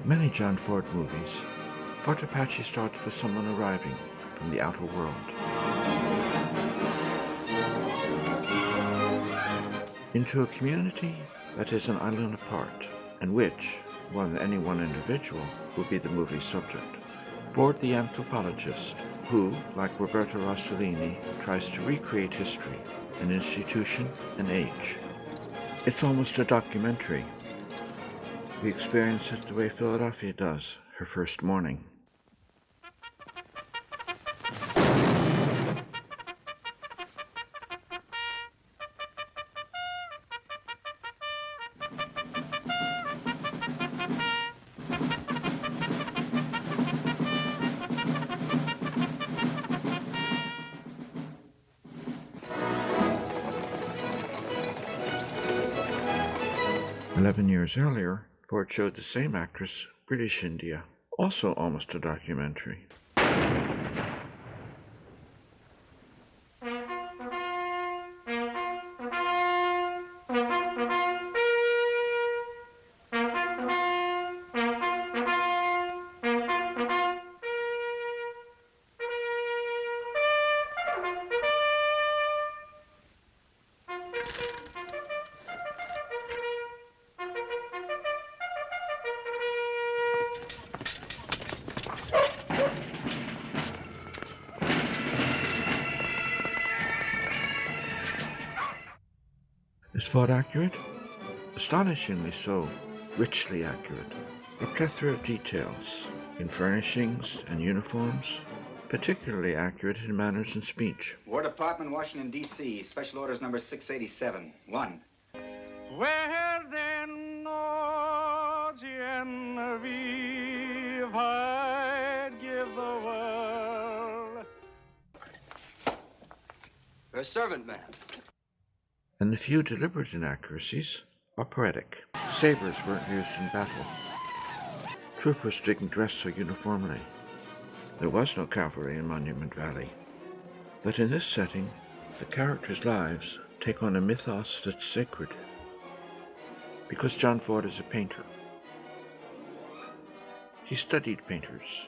many John Ford movies, Fort Apache starts with someone arriving from the outer world. Into a community that is an island apart, and which, more than any one individual, will be the movie's subject. Ford the anthropologist, who, like Roberto Rossellini, tries to recreate history, an institution, an age. It's almost a documentary. We experience it the way Philadelphia does her first morning. "11 years earlier, Ford showed the same actress British India, also almost a documentary. Is Ford accurate? Astonishingly so, richly accurate. A plethora of details in furnishings and uniforms, particularly accurate in manners and speech. War Department, Washington, D.C., Special Orders number 687. 1. Well then, oh, Genevieve, I'd give the world. You're a servant, ma'am. And the few deliberate inaccuracies are poetic. Sabers weren't used in battle. Troopers didn't dress so uniformly. There was no cavalry in Monument Valley. But in this setting, the characters' lives take on a mythos that's sacred. Because John Ford is a painter. He studied painters.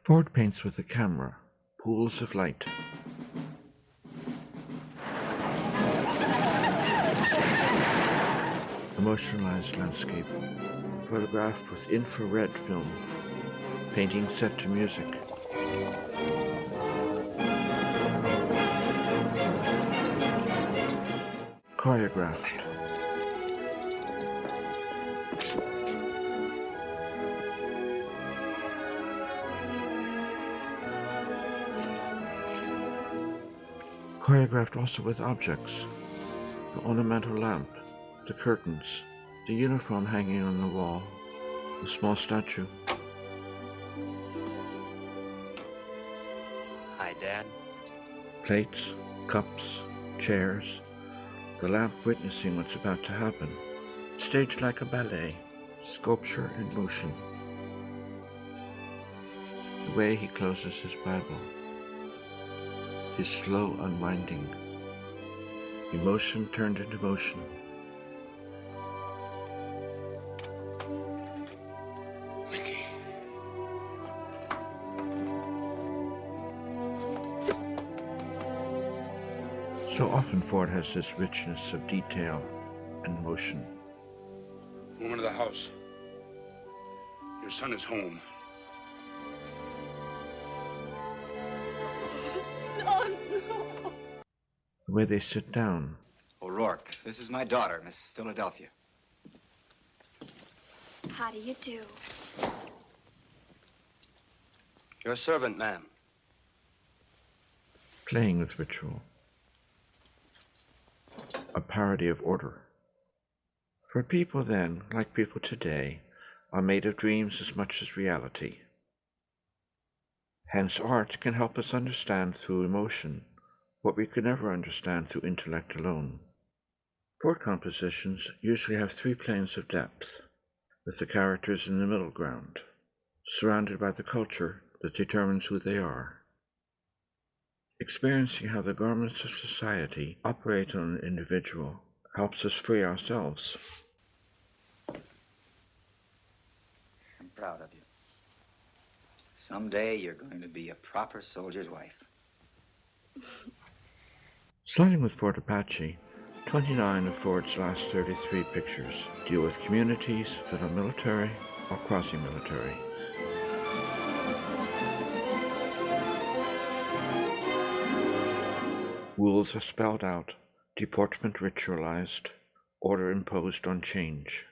Ford paints with a camera, pools of light. Emotionalized landscape, photographed with infrared film, painting set to music. Choreographed. Choreographed also with objects, the ornamental lamp, the curtains, the uniform hanging on the wall, the small statue. Hi, Dad. Plates, cups, chairs, the lamp witnessing what's about to happen. Staged like a ballet, sculpture in motion. The way he closes his Bible. His slow unwinding, emotion turned into motion. Mickey. So often Ford has this richness of detail and motion. Woman of the house. Your son is home. The way they sit down. O'Rourke, this is my daughter, Miss Philadelphia. How do you do? You're a servant, ma'am. Playing with ritual. a parody of order. For people then, like people today, are made of dreams as much as reality. Hence art can help us understand through emotion what we could never understand through intellect alone. Fort compositions usually have 3 planes of depth, with the characters in the middle ground, surrounded by the culture that determines who they are. Experiencing how the garments of society operate on an individual helps us free ourselves. I'm proud of you. Someday you're going to be a proper soldier's wife. Starting with Fort Apache, 29 of Ford's last 33 pictures deal with communities that are military or quasi-military. Rules are spelled out, deportment ritualized, order imposed on change.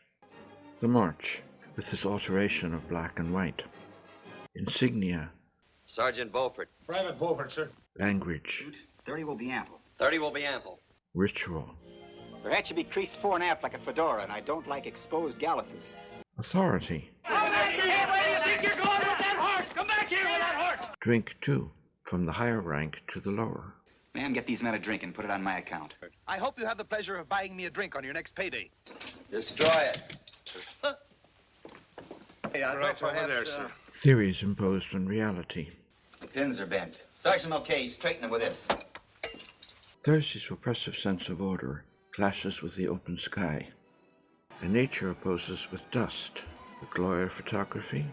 The march, with its alteration of black and white. Insignia. Sergeant Beaufort. Private Beaufort, sir. Language. 30 will be ample. 30 will be ample. Ritual. Their hat should be creased fore and aft like a fedora, and I don't like exposed galluses. Authority. Come back here! Where do you think you're going with that horse? Come back here with that horse! Drink too, from the higher rank to the lower. Ma'am, get these men a drink and put it on my account. I hope you have the pleasure of buying me a drink on your next payday. Destroy it. Hey, I Right over there, sir. Theories imposed on reality. The pins are bent. Sergeant Mulcahy, straighten them with this. Thursday's repressive sense of order clashes with the open sky, and nature opposes with dust, the glory of photography,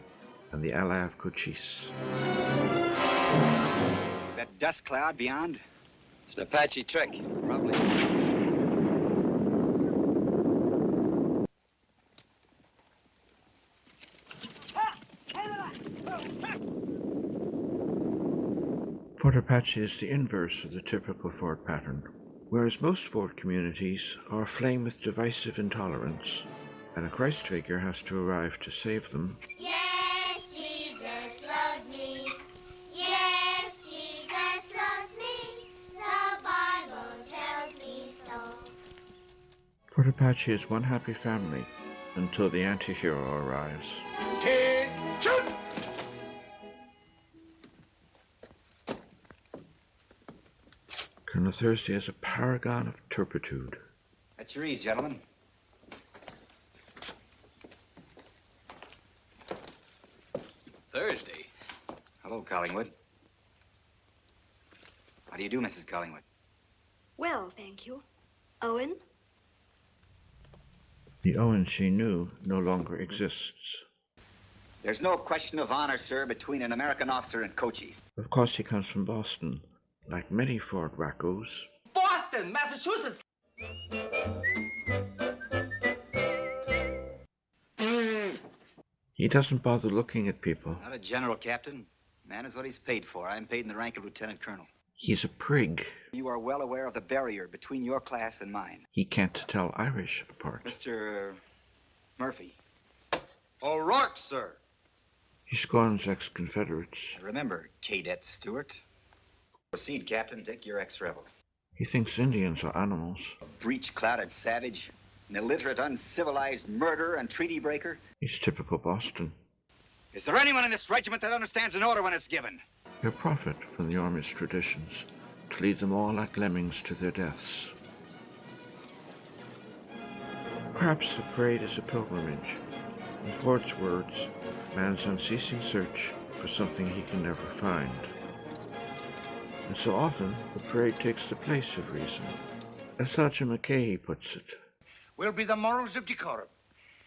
and the ally of cochise. That dust cloud beyond? It's an Apache trick. Probably. Fort Apache is the inverse of the typical fort pattern. Whereas most fort communities are aflame with divisive intolerance, and a Christ figure has to arrive to save them, Yes, Jesus loves me. Yes, Jesus loves me. The Bible tells me so. Fort Apache is one happy family until the anti-hero arrives. Kid, shoot! Colonel Thursday is a paragon of turpitude. At your ease, gentlemen. Thursday. Hello, Collingwood. How do you do, Mrs. Collingwood? Well, thank you. Owen? The Owen she knew no longer exists. There's no question of honor, sir, between an American officer and cochise. Of course he comes from Boston, like many Fort wackos. Boston, Massachusetts. He doesn't bother looking at people. Not a general, Captain. Man is what he's paid for. I'm paid in the rank of Lieutenant Colonel. He's a prig. You are well aware of the barrier between your class and mine. He can't tell Irish apart. Mr. Murphy, O'Rourke, sir. He scorns ex-Confederates. remember Cadet Stewart. Proceed, Captain. Take your ex-rebel. He thinks Indians are animals. Breech-clouded savage, an illiterate, uncivilized murderer and treaty breaker. He's typical Boston. Is there anyone in this regiment that understands an order when it's given? He'll profit from the Army's traditions to lead them all like lemmings to their deaths. Perhaps the parade is a pilgrimage. In Ford's words, man's unceasing search for something he can never find. And so often, the parade takes the place of reason. As Sergeant Mulcahy puts it, Will be the morals of decorum.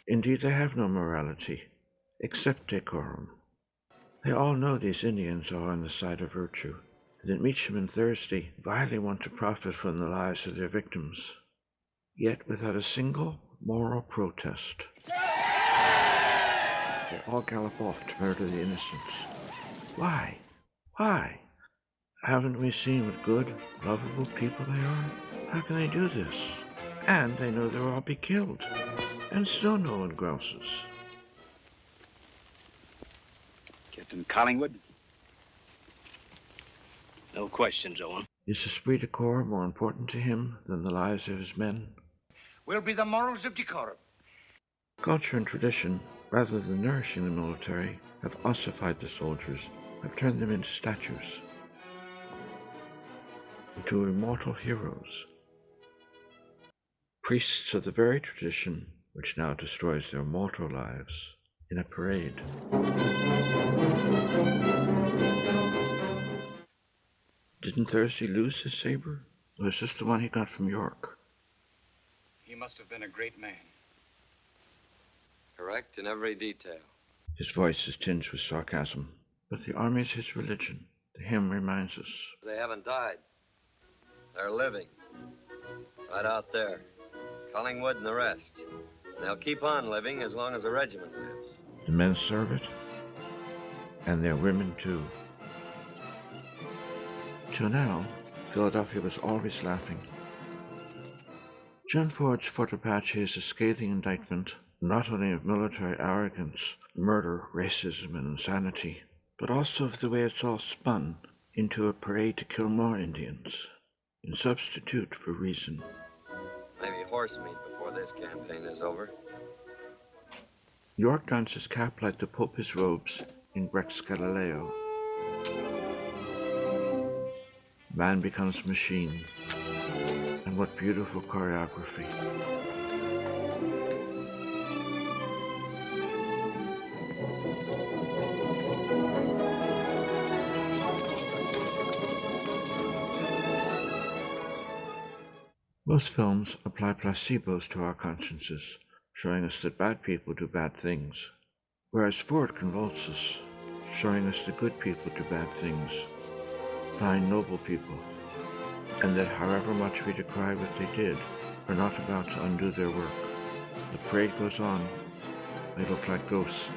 indeed they have no morality, except decorum. They all know these Indians are on the side of virtue, and that Meacham and Thursday vilely want to profit from the lives of their victims, yet without a single moral protest. They all gallop off to murder the innocents. Why? Why? Haven't we seen what good, lovable people they are? How can they do this? And they know they'll all be killed, and still no one grouses. Captain Collingwood? No questions, Owen. Is esprit de corps more important to him than the lives of his men? Will be the morals of decorum. Culture and tradition, rather than nourishing the military, have ossified the soldiers, have turned them into statues, into immortal heroes, priests of the very tradition which now destroys their mortal lives in a parade. Didn't Thursday lose his saber? Or is this the one he got from York? He must have been a great man. Correct in every detail. His voice is tinged with sarcasm. But the army is his religion. The hymn reminds us. They haven't died. They're living. Right out there. Collingwood and the rest. And they'll keep on living as long as the regiment lives. The men serve it, and their women too. Till now, Philadelphia was always laughing. John Ford's Fort Apache is a scathing indictment not only of military arrogance, murder, racism, and insanity, but also of the way it's all spun into a parade to kill more Indians, in substitute for reason. Maybe horse meat before this campaign is over. York dons his cap like the Pope his robes in Brecht's Galileo. Man becomes machine, and what beautiful choreography. Most films apply placebos to our consciences, showing us that bad people do bad things, whereas Ford convulses us, showing us that good people do bad things, fine, noble people, and that however much we decry what they did, are not about to undo their work. The parade goes on. They look like ghosts.